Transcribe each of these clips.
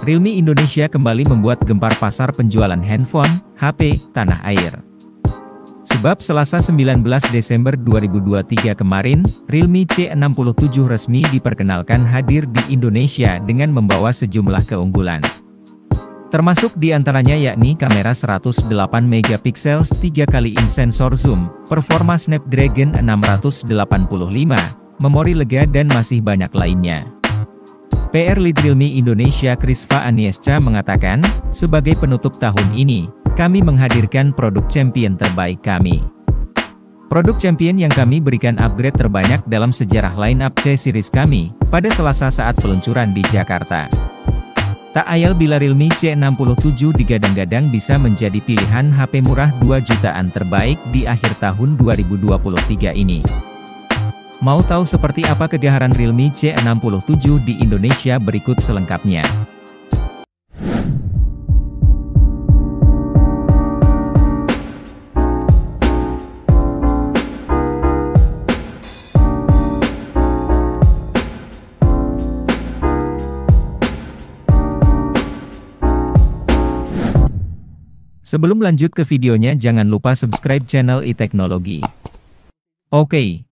Realme Indonesia kembali membuat gempar pasar penjualan handphone, HP, tanah air. Sebab Selasa 19 Desember 2023 kemarin, Realme C67 resmi diperkenalkan hadir di Indonesia dengan membawa sejumlah keunggulan. Termasuk diantaranya yakni kamera 108 MP 3x sensor zoom, performa Snapdragon 685, memori lega dan masih banyak lainnya. PR Lead Realme Indonesia Krisva Aniesca mengatakan, sebagai penutup tahun ini, kami menghadirkan produk champion terbaik kami. Produk champion yang kami berikan upgrade terbanyak dalam sejarah line-up C-Series kami, pada Selasa saat peluncuran di Jakarta. Tak ayal bila Realme C67 digadang-gadang bisa menjadi pilihan HP murah 2 jutaan terbaik di akhir tahun 2023 ini. Mau tahu seperti apa kegaharan Realme C67 di Indonesia? Berikut selengkapnya. Sebelum lanjut ke videonya, jangan lupa subscribe channel iTeknologi. Oke.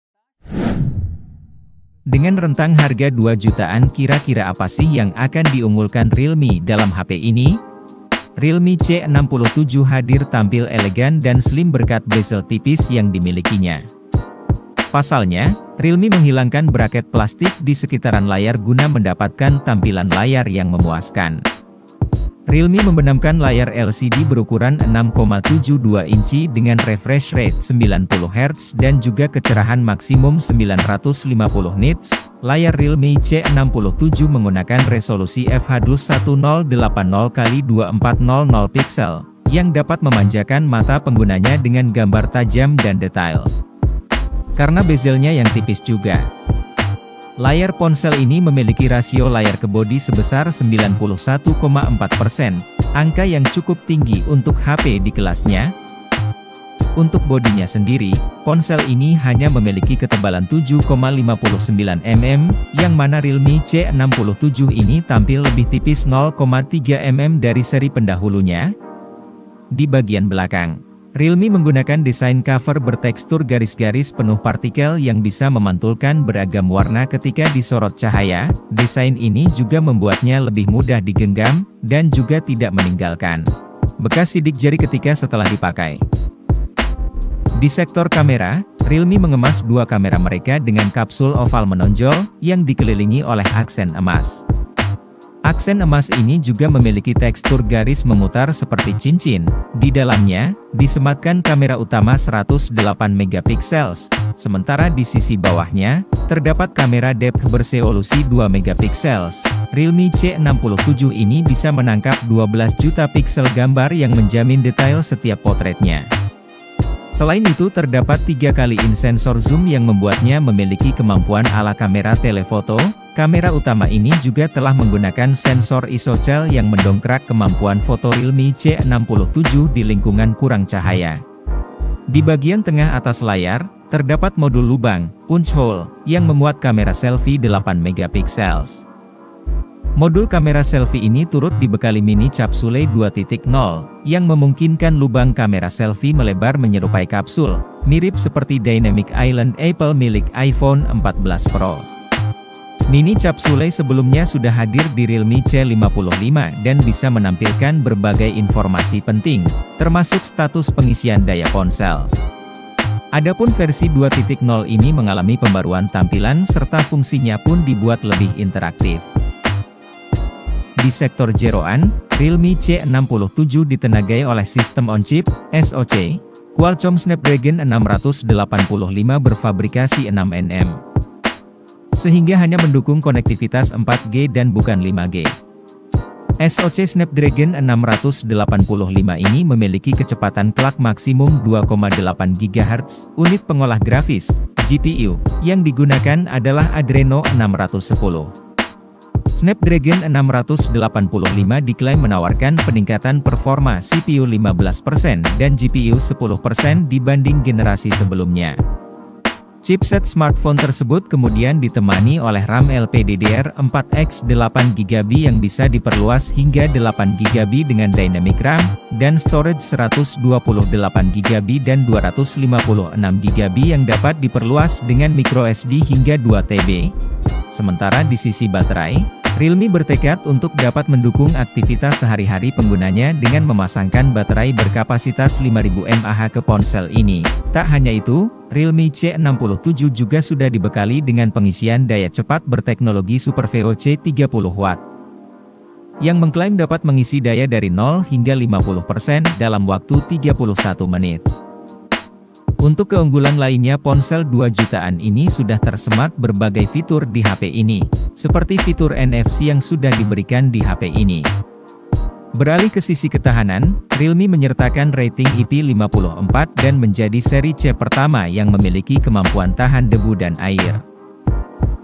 Dengan rentang harga 2 jutaan, kira-kira apa sih yang akan diunggulkan Realme dalam HP ini? Realme C67 hadir tampil elegan dan slim berkat bezel tipis yang dimilikinya. Pasalnya, Realme menghilangkan braket plastik di sekitaran layar guna mendapatkan tampilan layar yang memuaskan. Realme membenamkan layar LCD berukuran 6,72 inci dengan refresh rate 90 Hz dan juga kecerahan maksimum 950 nits. Layar Realme C67 menggunakan resolusi f/1080x2400 pixel, yang dapat memanjakan mata penggunanya dengan gambar tajam dan detail. Karena bezelnya yang tipis juga, layar ponsel ini memiliki rasio layar ke bodi sebesar 91,4%, angka yang cukup tinggi untuk HP di kelasnya. Untuk bodinya sendiri, ponsel ini hanya memiliki ketebalan 7,59 mm, yang mana Realme C67 ini tampil lebih tipis 0,3 mm dari seri pendahulunya. Di bagian belakang, Realme menggunakan desain cover bertekstur garis-garis penuh partikel yang bisa memantulkan beragam warna ketika disorot cahaya. Desain ini juga membuatnya lebih mudah digenggam, dan juga tidak meninggalkan bekas sidik jari ketika setelah dipakai. Di sektor kamera, Realme mengemas dua kamera mereka dengan kapsul oval menonjol, yang dikelilingi oleh aksen emas. Aksen emas ini juga memiliki tekstur garis memutar seperti cincin. Di dalamnya, disematkan kamera utama 108 MP, sementara di sisi bawahnya, terdapat kamera depth beresolusi 2 MP. Realme C67 ini bisa menangkap 12 juta piksel gambar yang menjamin detail setiap potretnya. Selain itu terdapat 3x sensor zoom yang membuatnya memiliki kemampuan ala kamera telefoto. Kamera utama ini juga telah menggunakan sensor isocel yang mendongkrak kemampuan foto Realme C67 di lingkungan kurang cahaya. Di bagian tengah atas layar, terdapat modul lubang, punch hole, yang memuat kamera selfie 8 MP. Modul kamera selfie ini turut dibekali mini capsule 2.0, yang memungkinkan lubang kamera selfie melebar menyerupai kapsul, mirip seperti Dynamic Island Apple milik iPhone 14 Pro. Mini capsule sebelumnya sudah hadir di Realme C55 dan bisa menampilkan berbagai informasi penting, termasuk status pengisian daya ponsel. Adapun versi 2.0 ini mengalami pembaruan tampilan serta fungsinya pun dibuat lebih interaktif. Di sektor jeroan, Realme C67 ditenagai oleh sistem on-chip, SoC, Qualcomm Snapdragon 685 berfabrikasi 6nm. Sehingga hanya mendukung konektivitas 4G dan bukan 5G. SoC Snapdragon 685 ini memiliki kecepatan clock maksimum 2,8 GHz, unit pengolah grafis, GPU, yang digunakan adalah Adreno 610. Snapdragon 685 diklaim menawarkan peningkatan performa CPU 15% dan GPU 10% dibanding generasi sebelumnya. Chipset smartphone tersebut kemudian ditemani oleh RAM LPDDR4X 8GB yang bisa diperluas hingga 8GB dengan dynamic RAM, dan storage 128GB dan 256GB yang dapat diperluas dengan microSD hingga 2TB. Sementara di sisi baterai, Realme bertekad untuk dapat mendukung aktivitas sehari-hari penggunanya dengan memasangkan baterai berkapasitas 5000 mAh ke ponsel ini. Tak hanya itu, Realme C67 juga sudah dibekali dengan pengisian daya cepat berteknologi Super VOC 30W, yang mengklaim dapat mengisi daya dari 0 hingga 50% dalam waktu 31 menit. Untuk keunggulan lainnya, ponsel 2 jutaan ini sudah tersemat berbagai fitur di HP ini, seperti fitur NFC yang sudah diberikan di HP ini. Beralih ke sisi ketahanan, Realme menyertakan rating IP54 dan menjadi seri C pertama yang memiliki kemampuan tahan debu dan air.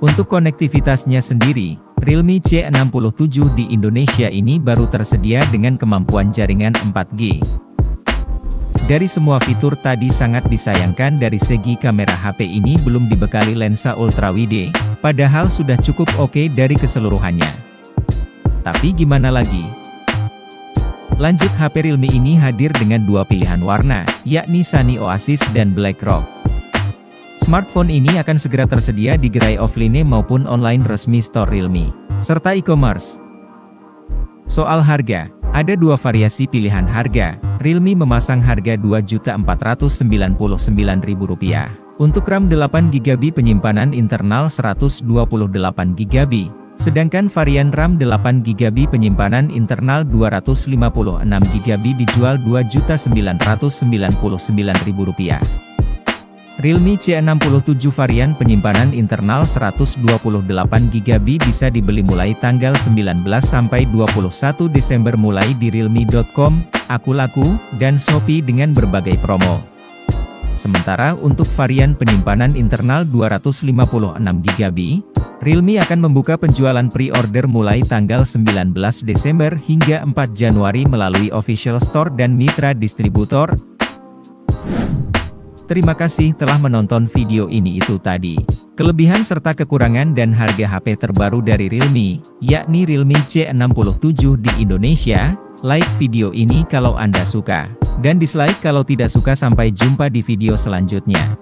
Untuk konektivitasnya sendiri, Realme C67 di Indonesia ini baru tersedia dengan kemampuan jaringan 4G. Dari semua fitur tadi, sangat disayangkan dari segi kamera HP ini belum dibekali lensa ultrawide, padahal sudah cukup oke dari keseluruhannya. Tapi gimana lagi? Lanjut, HP Realme ini hadir dengan dua pilihan warna, yakni Sunny Oasis dan Black Rock. Smartphone ini akan segera tersedia di gerai offline maupun online resmi store Realme, serta e-commerce. Soal harga, ada dua variasi pilihan harga. Realme memasang harga Rp2.499.000. Untuk RAM 8GB penyimpanan internal 128GB, sedangkan varian RAM 8GB penyimpanan internal 256GB dijual Rp2.999.000. Realme C67 varian penyimpanan internal 128GB bisa dibeli mulai tanggal 19 sampai 21 Desember mulai di realme.com, Akulaku, dan Shopee dengan berbagai promo. Sementara untuk varian penyimpanan internal 256GB, Realme akan membuka penjualan pre-order mulai tanggal 19 Desember hingga 4 Januari melalui official store dan mitra distributor. Terima kasih telah menonton video ini. Itu tadi kelebihan serta kekurangan dan harga HP terbaru dari Realme, yakni Realme C67 di Indonesia. Like video ini kalau Anda suka, dan dislike kalau tidak suka. Sampai jumpa di video selanjutnya.